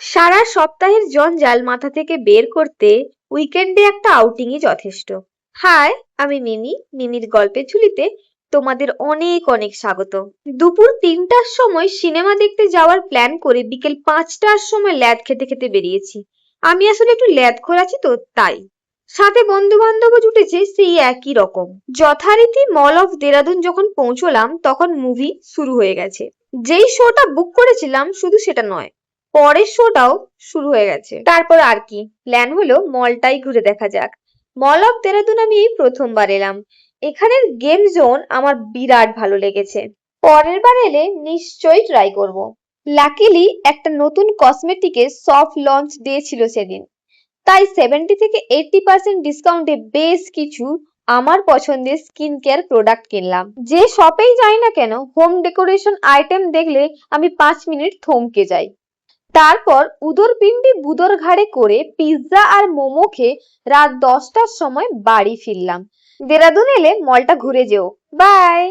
সারা সপ্তাহের জঞ্জাল মাথা থেকে বের করতে উইকেন্ডে একটা আউটিংই যথেষ্ট। হাই, আমি মিনির গল্পের ঝুলিতে তোমাদের অনেক অনেক স্বাগত। দুপুর 3টার সময় সিনেমা দেখতে যাওয়ার প্ল্যান করে বিকেল 5টার সময় ল্যাদ খেতে খেতে বেরিয়েছি। আমি আসলে একটু ল্যাদখোর আছি তো তাই। সাথে বন্ধু বান্ধবও জুটেছে সেই একই রকম। যথারীতি মল অফ দেরাদুন যখন পৌঁছলাম তখন মুভি শুরু হয়ে গেছে। যেই শোটা বুক করেছিলাম শুধু সেটা নয়, পরের শোটাও শুরু হয়ে গেছে। তারপর আর কি, প্ল্যান হলো মলটাই ঘুরে দেখা যাক। মল অফ দেরাদুন আমি এই প্রথমবার এলাম। এখানের গেম জোন আমার বিরাট ভালো লেগেছে। পরের বার এলে নিশ্চয়ই ট্রাই করব। লাকিলি একটা নতুন কসমেটিকের সফট লঞ্চ ডে ছিল সেদিন, তাই 70 থেকে 80% ডিসকাউন্টে বেশ কিছু আমার পছন্দের স্কিন কেয়ার প্রোডাক্ট কিনলাম। যে শপেই যাই না কেন, হোম ডেকোরেশন আইটেম দেখলে আমি 5 মিনিট থমকে যাই। তারপর উদরপিণ্ডি বুদর ঘাড়ে করে পিৎজা আর মোমো খেয়ে রাত 10টার সময় বাড়ি ফিরলাম। দেরাদুন এলে মলটা ঘুরে যেও। বাই।